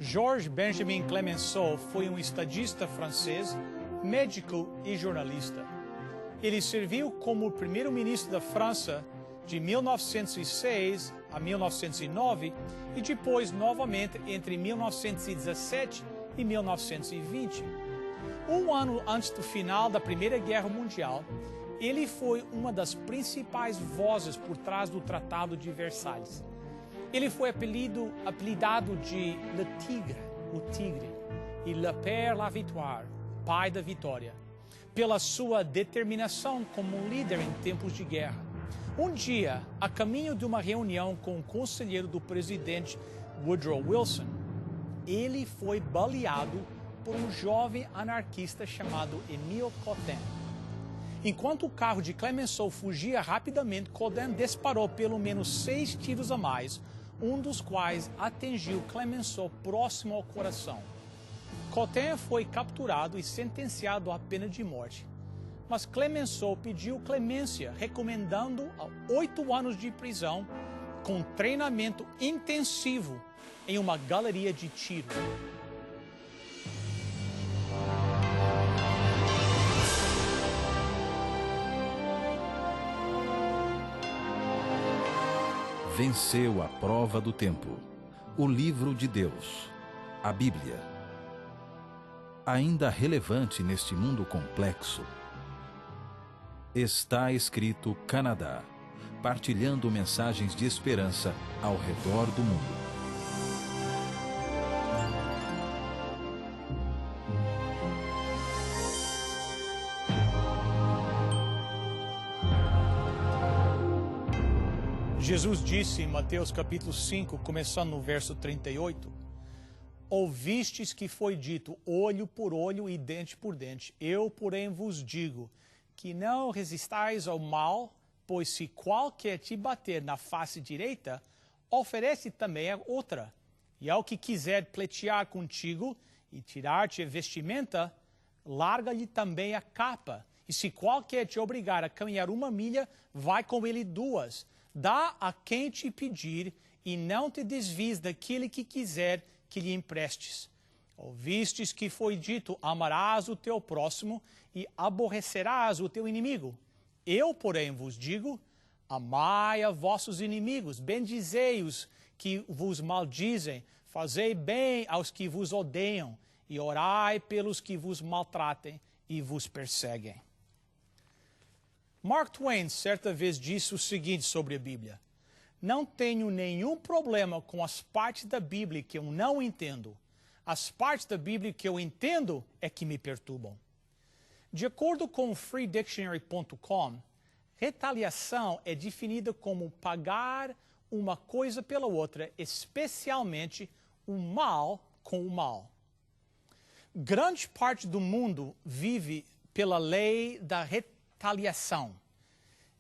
Georges Benjamin Clemenceau foi um estadista francês, médico e jornalista. Ele serviu como primeiro-ministro da França de 1906 a 1909 e depois novamente entre 1917 e 1920. Um ano antes do final da Primeira Guerra Mundial, ele foi uma das principais vozes por trás do Tratado de Versalhes. Ele foi apelidado de Le Tigre, o Tigre, e Le Père la Victoire, pai da vitória, pela sua determinação como líder em tempos de guerra. Um dia, a caminho de uma reunião com o conselheiro do presidente Woodrow Wilson, ele foi baleado por um jovem anarquista chamado Émile Cotin. Enquanto o carro de Clemenceau fugia rapidamente, Cotin disparou pelo menos 6 tiros a mais, um dos quais atingiu Clemenceau próximo ao coração. Cotin foi capturado e sentenciado à pena de morte. Mas Clemenceau pediu clemência, recomendando 8 anos de prisão com treinamento intensivo em uma galeria de tiro. Venceu a prova do tempo. O livro de Deus, a Bíblia. Ainda relevante neste mundo complexo. Está escrito Canadá, partilhando mensagens de esperança ao redor do mundo. Jesus disse em Mateus capítulo 5, começando no verso 38, ouvistes que foi dito olho por olho e dente por dente. Eu, porém, vos digo que não resistais ao mal, pois se qualquer te bater na face direita, oferece também a outra. E ao que quiser pleitear contigo e tirar-te a vestimenta, larga-lhe também a capa. E se qualquer te obrigar a caminhar 1 milha, vai com ele 2. Dá a quem te pedir, e não te desvies daquele que quiser que lhe emprestes. Ouvistes que foi dito, amarás o teu próximo e aborrecerás o teu inimigo. Eu, porém, vos digo, amai a vossos inimigos, bendizei-os que vos maldizem, fazei bem aos que vos odeiam, e orai pelos que vos maltratem e vos perseguem. Mark Twain certa vez disse o seguinte sobre a Bíblia: não tenho nenhum problema com as partes da Bíblia que eu não entendo. As partes da Bíblia que eu entendo é que me perturbam. De acordo com freedictionary.com, retaliação é definida como pagar uma coisa pela outra, especialmente o mal com o mal. Grande parte do mundo vive pela lei da retaliação.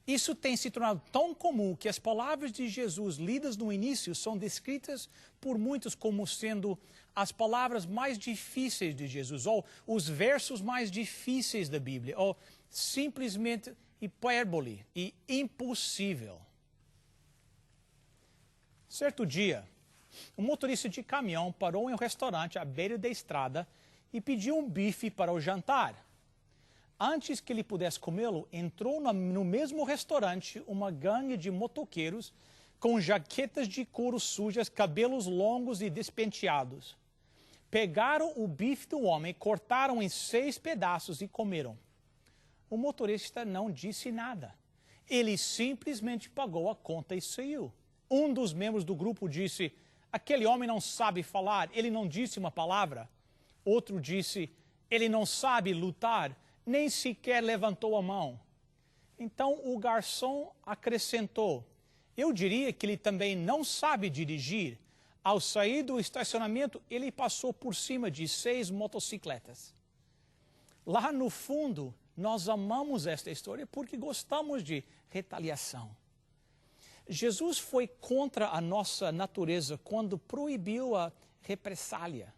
Isso tem se tornado tão comum que as palavras de Jesus lidas no início são descritas por muitos como sendo as palavras mais difíceis de Jesus, ou os versos mais difíceis da Bíblia, ou simplesmente hipérbole e impossível. Certo dia, um motorista de caminhão parou em um restaurante à beira da estrada e pediu um bife para o jantar. Antes que ele pudesse comê-lo, entrou no mesmo restaurante uma gangue de motoqueiros com jaquetas de couro sujas, cabelos longos e despenteados. Pegaram o bife do homem, cortaram em 6 pedaços e comeram. O motorista não disse nada. Ele simplesmente pagou a conta e saiu. Um dos membros do grupo disse, aquele homem não sabe falar, ele não disse uma palavra. Outro disse, ele não sabe lutar, nem sequer levantou a mão. Então o garçom acrescentou, eu diria que ele também não sabe dirigir. Ao sair do estacionamento, ele passou por cima de 6 motocicletas. Lá no fundo, nós amamos esta história porque gostamos de retaliação. Jesus foi contra a nossa natureza quando proibiu a represália.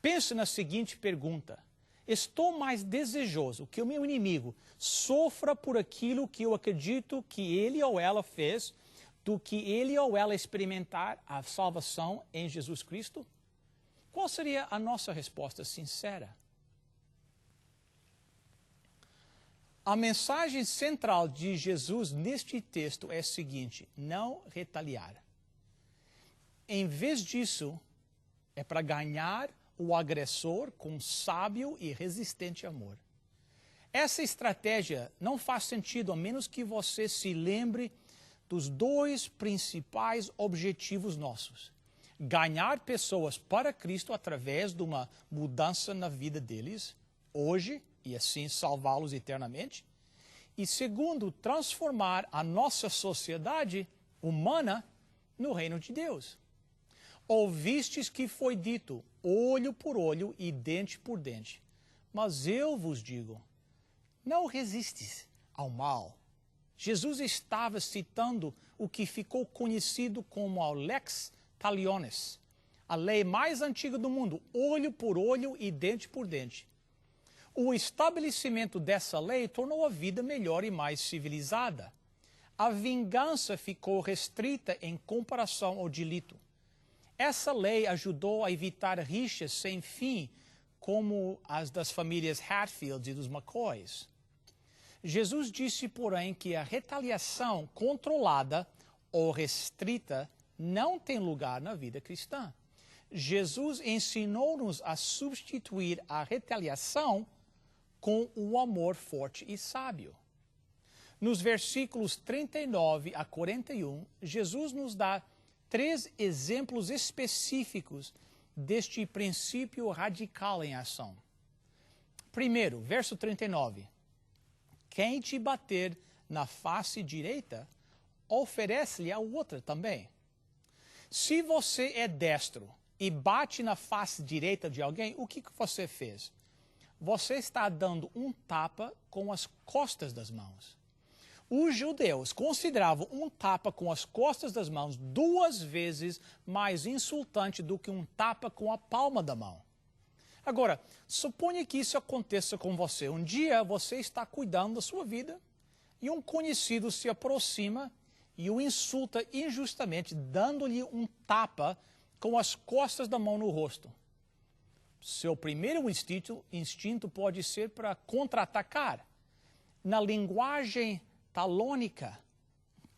Pense na seguinte pergunta. Estou mais desejoso que o meu inimigo sofra por aquilo que eu acredito que ele ou ela fez, do que ele ou ela experimentar a salvação em Jesus Cristo? Qual seria a nossa resposta sincera? A mensagem central de Jesus neste texto é a seguinte: não retaliar. Em vez disso, é para ganhar o agressor com sábio e resistente amor. Essa estratégia não faz sentido a menos que você se lembre dos dois principais objetivos nossos: ganhar pessoas para Cristo através de uma mudança na vida deles, hoje, e assim salvá-los eternamente. E segundo, transformar a nossa sociedade humana no reino de Deus. Ouvistes que foi dito, olho por olho e dente por dente. Mas eu vos digo, não resistes ao mal. Jesus estava citando o que ficou conhecido como a lex talionis, a lei mais antiga do mundo, olho por olho e dente por dente. O estabelecimento dessa lei tornou a vida melhor e mais civilizada. A vingança ficou restrita em comparação ao delito. Essa lei ajudou a evitar rixas sem fim, como as das famílias Hatfield e dos McCoys. Jesus disse, porém, que a retaliação controlada ou restrita não tem lugar na vida cristã. Jesus ensinou-nos a substituir a retaliação com o amor forte e sábio. Nos versículos 39 a 41, Jesus nos dá 3 exemplos específicos deste princípio radical em ação. Primeiro, verso 39. Quem te bater na face direita, oferece-lhe a outra também. Se você é destro e bate na face direita de alguém, o que você fez? Você está dando um tapa com as costas das mãos. Os judeus consideravam um tapa com as costas das mãos 2 vezes mais insultante do que um tapa com a palma da mão. Agora, suponha que isso aconteça com você. Um dia você está cuidando da sua vida e um conhecido se aproxima e o insulta injustamente, dando-lhe um tapa com as costas da mão no rosto. Seu primeiro instinto pode ser para contra-atacar. Na linguagem talônica,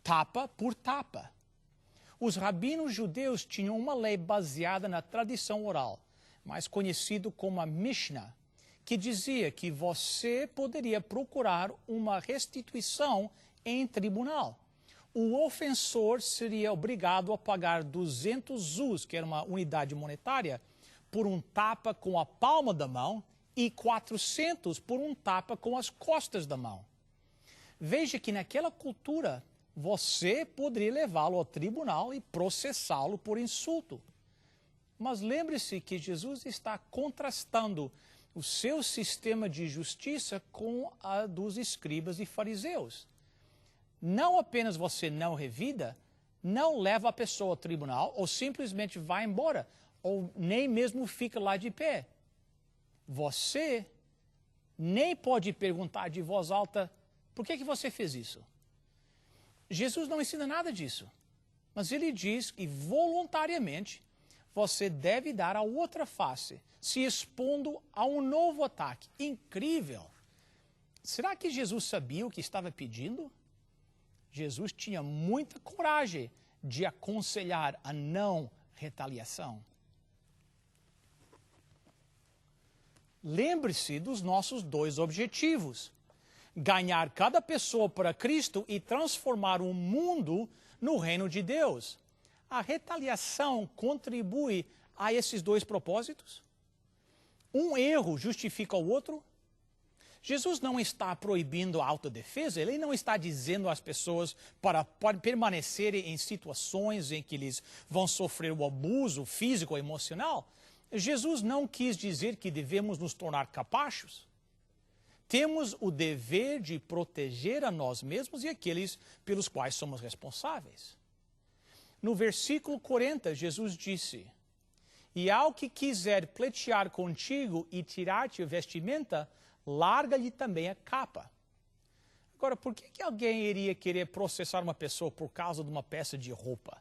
tapa por tapa. Os rabinos judeus tinham uma lei baseada na tradição oral, mais conhecido como a Mishnah, que dizia que você poderia procurar uma restituição em tribunal. O ofensor seria obrigado a pagar 200 zuz, que era uma unidade monetária, por um tapa com a palma da mão e 400 por um tapa com as costas da mão. Veja que naquela cultura você poderia levá-lo ao tribunal e processá-lo por insulto. Mas lembre-se que Jesus está contrastando o seu sistema de justiça com a dos escribas e fariseus. Não apenas você não revida, não leva a pessoa ao tribunal ou simplesmente vai embora, ou nem mesmo fica lá de pé. Você nem pode perguntar de voz alta, por que você fez isso? Jesus não ensina nada disso, mas ele diz que voluntariamente você deve dar a outra face, se expondo a um novo ataque. Incrível! Será que Jesus sabia o que estava pedindo? Jesus tinha muita coragem de aconselhar a não retaliação. Lembre-se dos nossos 2 objetivos: ganhar cada pessoa para Cristo e transformar o mundo no reino de Deus. A retaliação contribui a esses 2 propósitos? Um erro justifica o outro? Jesus não está proibindo a autodefesa, ele não está dizendo às pessoas para permanecerem em situações em que eles vão sofrer o abuso físico ou emocional. Jesus não quis dizer que devemos nos tornar capachos. Temos o dever de proteger a nós mesmos e aqueles pelos quais somos responsáveis. No versículo 40, Jesus disse: E ao que quiser pleitear contigo e tirar-te a vestimenta, larga-lhe também a capa. Agora, por que alguém iria querer processar uma pessoa por causa de uma peça de roupa?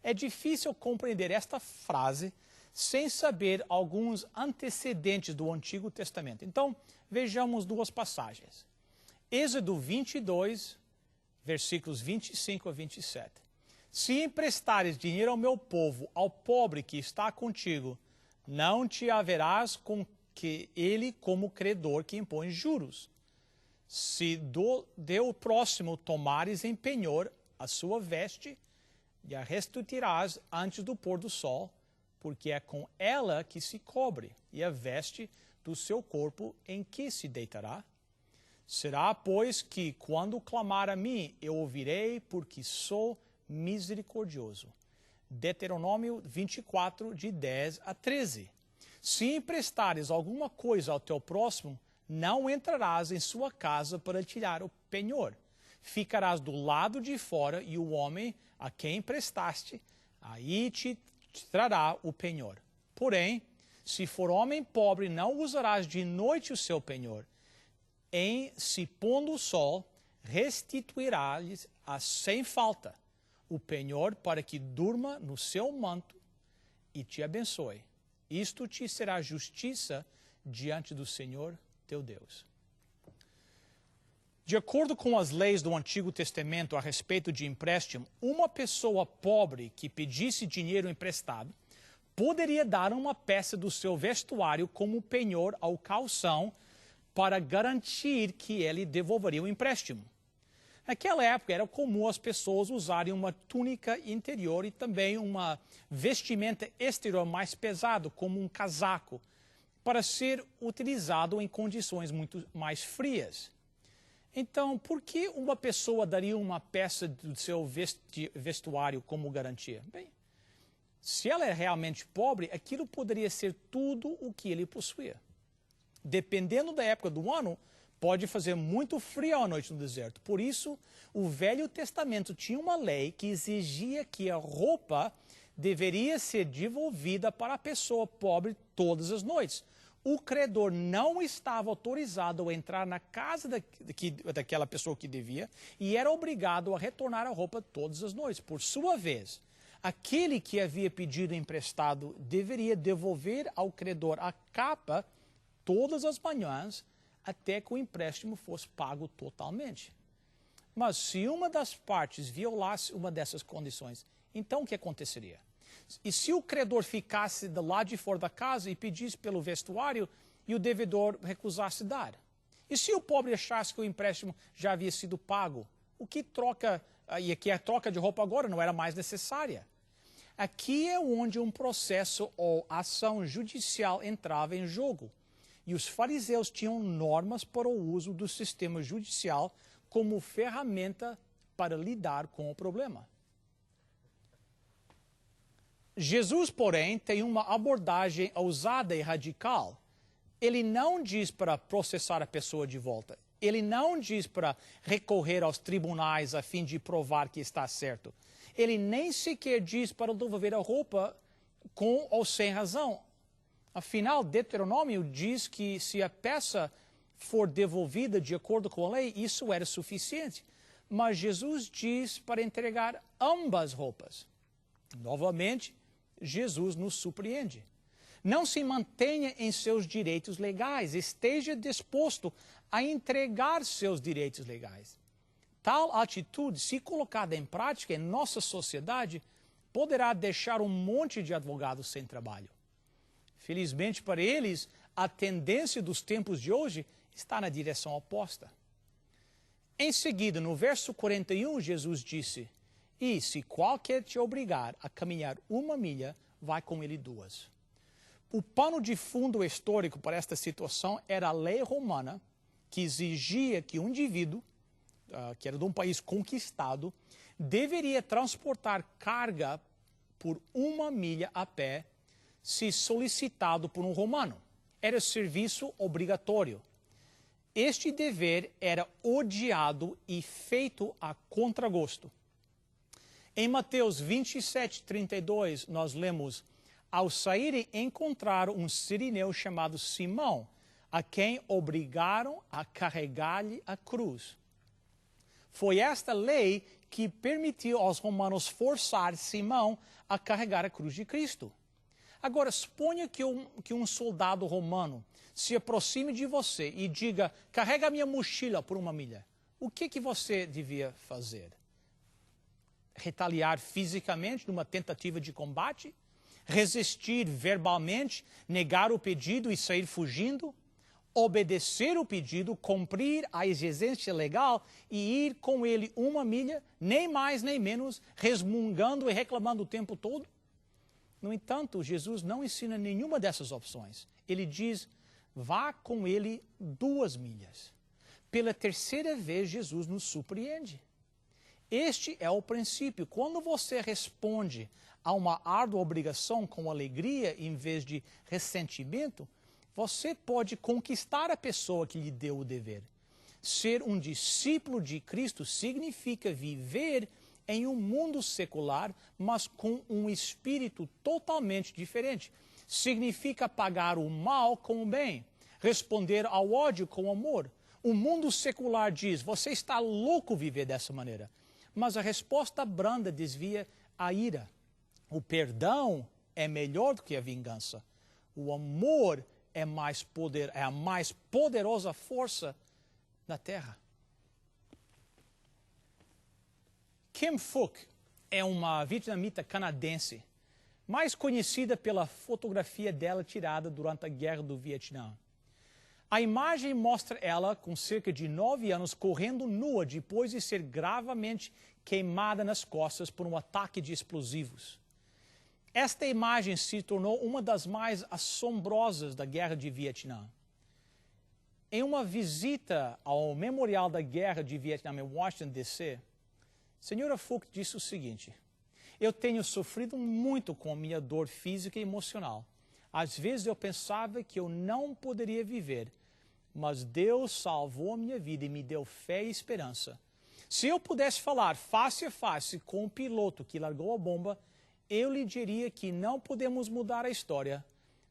É difícil compreender esta frase sem saber alguns antecedentes do Antigo Testamento. Então, vejamos duas passagens. Êxodo 22, versículos 25 a 27. Se emprestares dinheiro ao meu povo, ao pobre que está contigo, não te haverás com que ele como credor que impõe juros. Se de o próximo tomares em penhor a sua veste, e a restituirás antes do pôr do sol, porque é com ela que se cobre, e a veste do seu corpo em que se deitará. Será, pois, que quando clamar a mim, eu ouvirei, porque sou misericordioso. Deuteronômio 24, de 10 a 13. Se emprestares alguma coisa ao teu próximo, não entrarás em sua casa para tirar o penhor. Ficarás do lado de fora, e o homem a quem emprestaste, aí te trará o penhor. Porém, se for homem pobre, não usarás de noite o seu penhor. Em se pondo o sol, restituirá-lhes sem falta o penhor, para que durma no seu manto e te abençoe. Isto te será justiça diante do Senhor teu Deus. De acordo com as leis do Antigo Testamento a respeito de empréstimo, uma pessoa pobre que pedisse dinheiro emprestado poderia dar uma peça do seu vestuário como penhor ao calção para garantir que ele devolveria o empréstimo. Naquela época era comum as pessoas usarem uma túnica interior e também uma vestimenta exterior mais pesada, como um casaco, para ser utilizado em condições muito mais frias. Então, por que uma pessoa daria uma peça do seu vestuário como garantia? Bem, se ela é realmente pobre, aquilo poderia ser tudo o que ele possuía. Dependendo da época do ano, pode fazer muito frio à noite no deserto. Por isso, o Velho Testamento tinha uma lei que exigia que a roupa deveria ser devolvida para a pessoa pobre todas as noites. O credor não estava autorizado a entrar na casa daquela pessoa que devia e era obrigado a retornar a roupa todas as noites. Por sua vez, aquele que havia pedido emprestado deveria devolver ao credor a capa todas as manhãs até que o empréstimo fosse pago totalmente. Mas se uma das partes violasse uma dessas condições, então o que aconteceria? E se o credor ficasse do lado de fora da casa e pedisse pelo vestuário e o devedor recusasse dar? E se o pobre achasse que o empréstimo já havia sido pago? E que a troca de roupa agora não era mais necessária? Aqui é onde um processo ou ação judicial entrava em jogo. E os fariseus tinham normas para o uso do sistema judicial como ferramenta para lidar com o problema. Jesus, porém, tem uma abordagem ousada e radical. Ele não diz para processar a pessoa de volta. Ele não diz para recorrer aos tribunais a fim de provar que está certo. Ele nem sequer diz para devolver a roupa com ou sem razão. Afinal, Deuteronômio diz que se a peça for devolvida de acordo com a lei, isso era suficiente. Mas Jesus diz para entregar ambas roupas. Novamente, Jesus nos surpreende. Não se mantenha em seus direitos legais, esteja disposto a entregar seus direitos legais. Tal atitude, se colocada em prática em nossa sociedade, poderá deixar um monte de advogados sem trabalho. Felizmente para eles, a tendência dos tempos de hoje está na direção oposta. Em seguida, no verso 41, Jesus disse: "E se qualquer te obrigar a caminhar 1 milha, vai com ele 2." O pano de fundo histórico para esta situação era a lei romana, que exigia que um indivíduo, que era de um país conquistado, deveria transportar carga por 1 milha a pé, se solicitado por um romano. Era serviço obrigatório. Este dever era odiado e feito a contragosto. Em Mateus 27:32, nós lemos: "Ao saírem, encontraram um sirineu chamado Simão, a quem obrigaram a carregar-lhe a cruz." Foi esta lei que permitiu aos romanos forçar Simão a carregar a cruz de Cristo. Agora, suponha que um soldado romano se aproxime de você e diga, carrega a minha mochila por 1 milha. O que você devia fazer? Retaliar fisicamente numa tentativa de combate? Resistir verbalmente, negar o pedido e sair fugindo? Obedecer o pedido, cumprir a exigência legal e ir com ele 1 milha, nem mais nem menos, resmungando e reclamando o tempo todo? No entanto, Jesus não ensina nenhuma dessas opções. Ele diz, vá com ele 2 milhas. Pela 3ª vez, Jesus nos surpreende. Este é o princípio. Quando você responde a uma árdua obrigação com alegria em vez de ressentimento, você pode conquistar a pessoa que lhe deu o dever. Ser um discípulo de Cristo significa viver em um mundo secular, mas com um espírito totalmente diferente. Significa pagar o mal com o bem, responder ao ódio com amor. O mundo secular diz, você está louco viver dessa maneira. Mas a resposta branda desvia a ira. O perdão é melhor do que a vingança. O amor é a mais poderosa força na terra. Kim Phuc é uma vietnamita canadense, mais conhecida pela fotografia dela tirada durante a Guerra do Vietnã. A imagem mostra ela com cerca de 9 anos correndo nua depois de ser gravemente queimada nas costas por um ataque de explosivos. Esta imagem se tornou uma das mais assombrosas da Guerra de Vietnã. Em uma visita ao Memorial da Guerra de Vietnã em Washington, D.C., Senhora Phuc disse o seguinte, eu tenho sofrido muito com a minha dor física e emocional. Às vezes eu pensava que eu não poderia viver, mas Deus salvou a minha vida e me deu fé e esperança. Se eu pudesse falar face a face com o piloto que largou a bomba, eu lhe diria que não podemos mudar a história,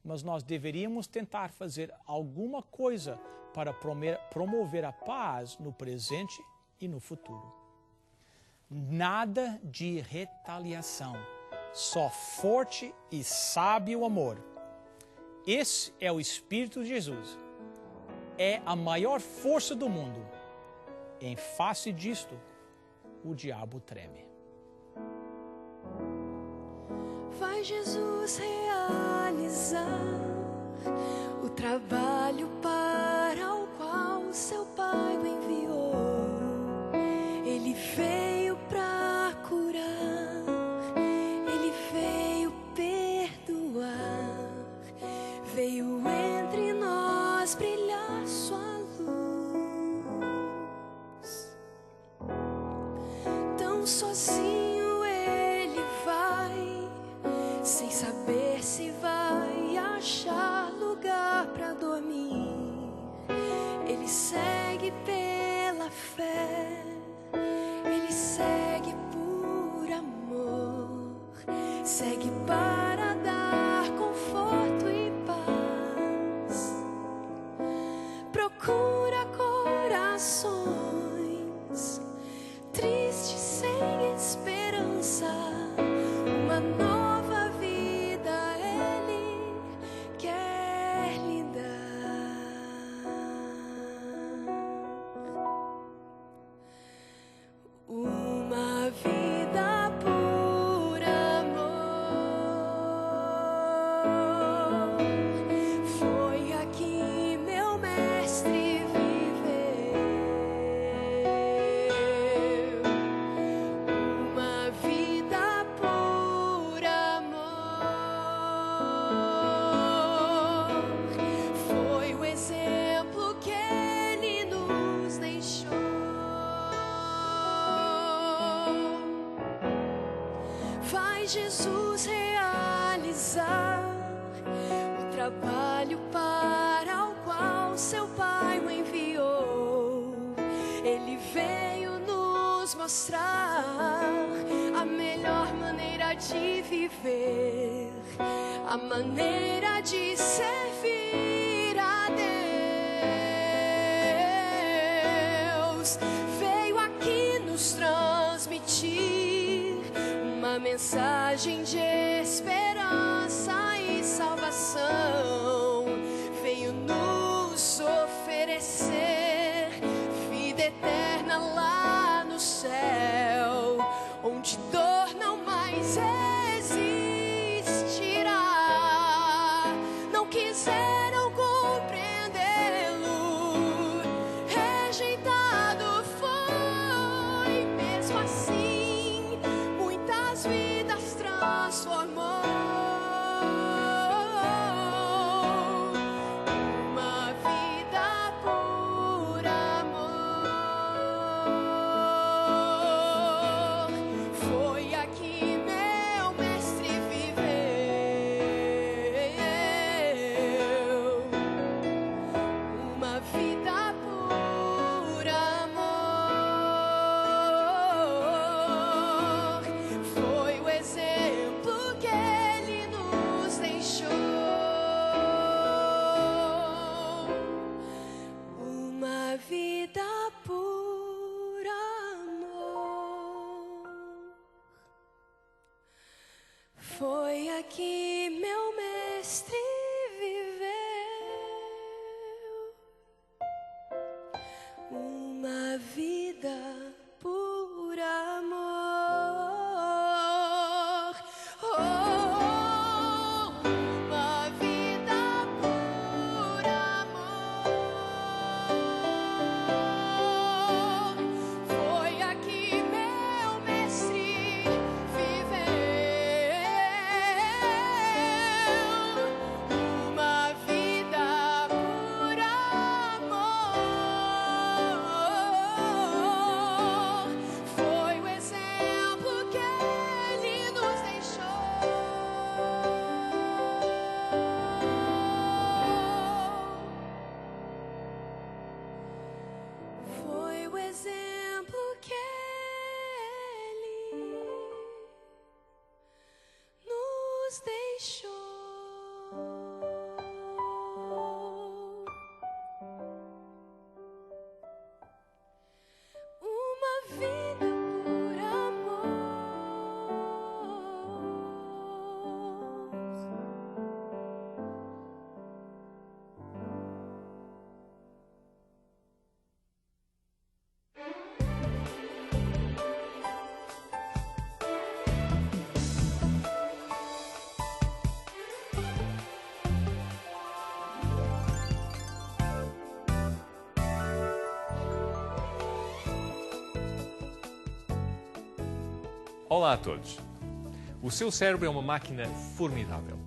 mas nós deveríamos tentar fazer alguma coisa para promover a paz no presente e no futuro. Nada de retaliação, só forte e sábio amor. Esse é o Espírito de Jesus. É a maior força do mundo. Em face disto, o diabo treme. Vai Jesus realizar o trabalho para o qual seu Pai o enviou. Ele veio para curar, ele veio perdoar, veio entre nós brilhar sua luz. Tão sozinho ele vai, sem saber se vai achar lugar para dormir. Ele segue pela fé, ele segue por amor, segue para dar conforto e paz. Procura corações tristes sem esperança, uma nova vida ele quer lhe dar. Uma vida por amor. Foi aqui meu mestre viveu. Uma vida por amor. Foi o exemplo que ele nos deixou. Vai Jesus realizar o trabalho para o qual seu Pai o enviou. Ele veio nos mostrar a melhor maneira de viver, a maneira de servir a Deus. Veio aqui nos transmitir uma mensagem de esperança e deixou. Uma vida por amor. Olá a todos! O seu cérebro é uma máquina formidável.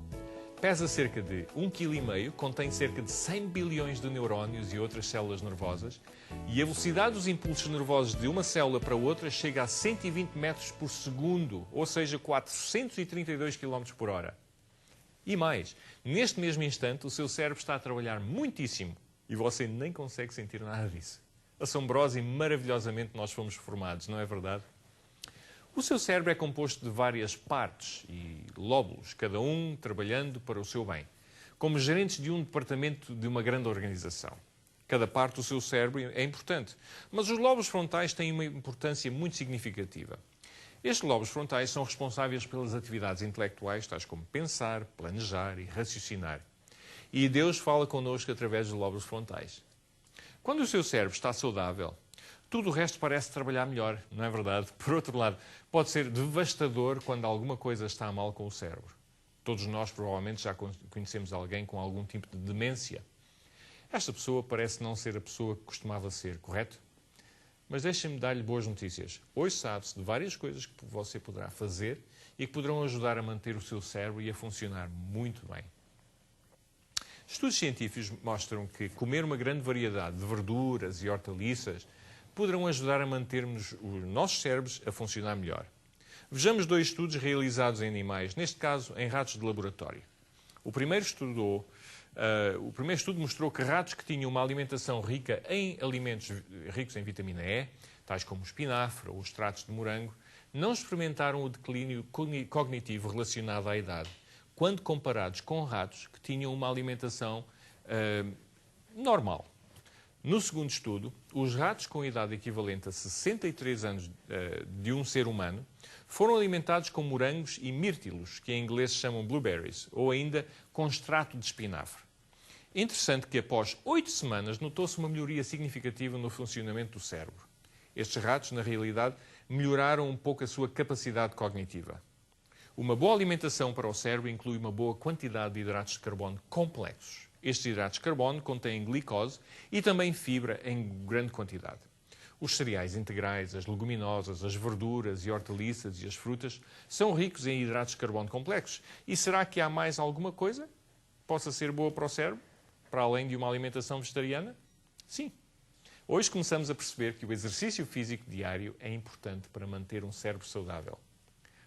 Pesa cerca de 1,5 kg, contém cerca de 100 bilhões de neurónios e outras células nervosas, e a velocidade dos impulsos nervosos de uma célula para outra chega a 120 metros por segundo, ou seja, 432 km por hora. E mais, neste mesmo instante, o seu cérebro está a trabalhar muitíssimo e você nem consegue sentir nada disso. Assombrosa e maravilhosamente nós fomos formados, não é verdade? O seu cérebro é composto de várias partes e lóbulos, cada um trabalhando para o seu bem, como gerentes de um departamento de uma grande organização. Cada parte do seu cérebro é importante, mas os lóbulos frontais têm uma importância muito significativa. Estes lóbulos frontais são responsáveis pelas atividades intelectuais, tais como pensar, planejar e raciocinar. E Deus fala connosco através dos lóbulos frontais. Quando o seu cérebro está saudável, tudo o resto parece trabalhar melhor, não é verdade? Por outro lado, pode ser devastador quando alguma coisa está mal com o cérebro. Todos nós provavelmente já conhecemos alguém com algum tipo de demência. Esta pessoa parece não ser a pessoa que costumava ser, correto? Mas deixem-me dar-lhe boas notícias. Hoje sabe-se de várias coisas que você poderá fazer e que poderão ajudar a manter o seu cérebro e a funcionar muito bem. Estudos científicos mostram que comer uma grande variedade de verduras e hortaliças poderão ajudar a mantermos os nossos cérebros a funcionar melhor. Vejamos 2 estudos realizados em animais, neste caso em ratos de laboratório. O primeiro estudo mostrou que ratos que tinham uma alimentação rica em alimentos ricos em vitamina E, tais como o espinafre ou os extratos de morango, não experimentaram o declínio cognitivo relacionado à idade, quando comparados com ratos que tinham uma alimentação normal. No segundo estudo, os ratos com idade equivalente a 63 anos de um ser humano foram alimentados com morangos e mirtilos, que em inglês se chamam blueberries, ou ainda com extrato de espinafre. É interessante que após 8 semanas notou-se uma melhoria significativa no funcionamento do cérebro. Estes ratos, na realidade, melhoraram um pouco a sua capacidade cognitiva. Uma boa alimentação para o cérebro inclui uma boa quantidade de hidratos de carbono complexos. Estes hidratos de carbono contêm glicose e também fibra em grande quantidade. Os cereais integrais, as leguminosas, as verduras e hortaliças e as frutas são ricos em hidratos de carbono complexos. E será que há mais alguma coisa que possa ser boa para o cérebro, para além de uma alimentação vegetariana? Sim. Hoje começamos a perceber que o exercício físico diário é importante para manter um cérebro saudável.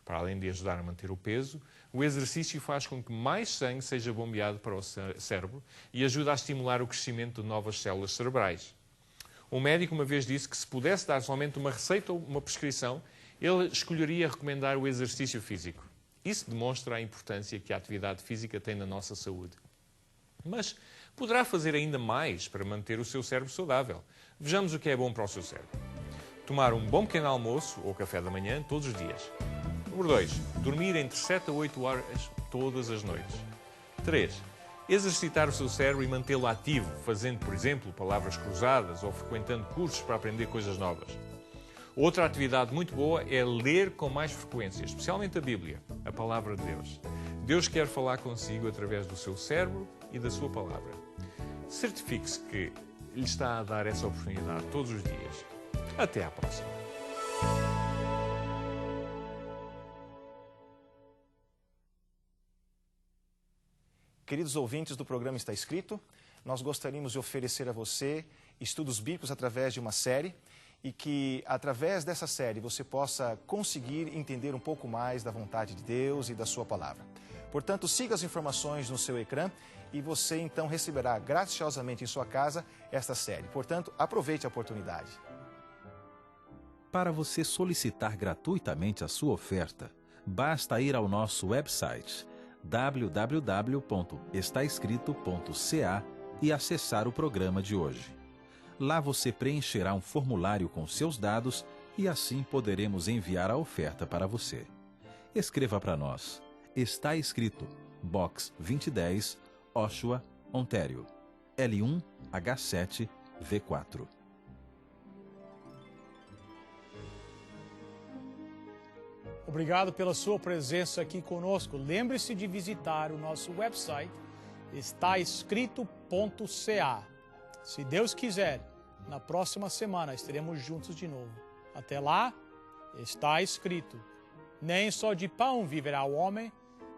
Para além de ajudar a manter o peso, o exercício faz com que mais sangue seja bombeado para o cérebro e ajuda a estimular o crescimento de novas células cerebrais. Um médico uma vez disse que se pudesse dar somente uma receita ou uma prescrição, ele escolheria recomendar o exercício físico. Isso demonstra a importância que a atividade física tem na nossa saúde. Mas poderá fazer ainda mais para manter o seu cérebro saudável. Vejamos o que é bom para o seu cérebro. Tomar um bom pequeno almoço ou café da manhã todos os dias. Número 2. Dormir entre 7 a 8 horas todas as noites. 3. Exercitar o seu cérebro e mantê-lo ativo, fazendo, por exemplo, palavras cruzadas ou frequentando cursos para aprender coisas novas. Outra atividade muito boa é ler com mais frequência, especialmente a Bíblia, a Palavra de Deus. Deus quer falar consigo através do seu cérebro e da sua palavra. Certifique-se que lhe está a dar essa oportunidade todos os dias. Até à próxima. Queridos ouvintes do programa Está Escrito, nós gostaríamos de oferecer a você estudos bíblicos através de uma série e que, através dessa série, você possa conseguir entender um pouco mais da vontade de Deus e da sua palavra. Portanto, siga as informações no seu ecrã e você, então, receberá graciosamente em sua casa esta série. Portanto, aproveite a oportunidade. Para você solicitar gratuitamente a sua oferta, basta ir ao nosso website www.estaescrito.ca e acessar o programa de hoje. Lá você preencherá um formulário com seus dados e assim poderemos enviar a oferta para você. Escreva para nós. Está escrito, Box 2010, Oshawa, Ontário, L1H7V4. Obrigado pela sua presença aqui conosco. Lembre-se de visitar o nosso website, estaescrito.ca. Se Deus quiser, na próxima semana estaremos juntos de novo. Até lá, está escrito: nem só de pão viverá o homem,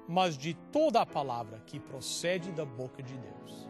mas de toda a palavra que procede da boca de Deus.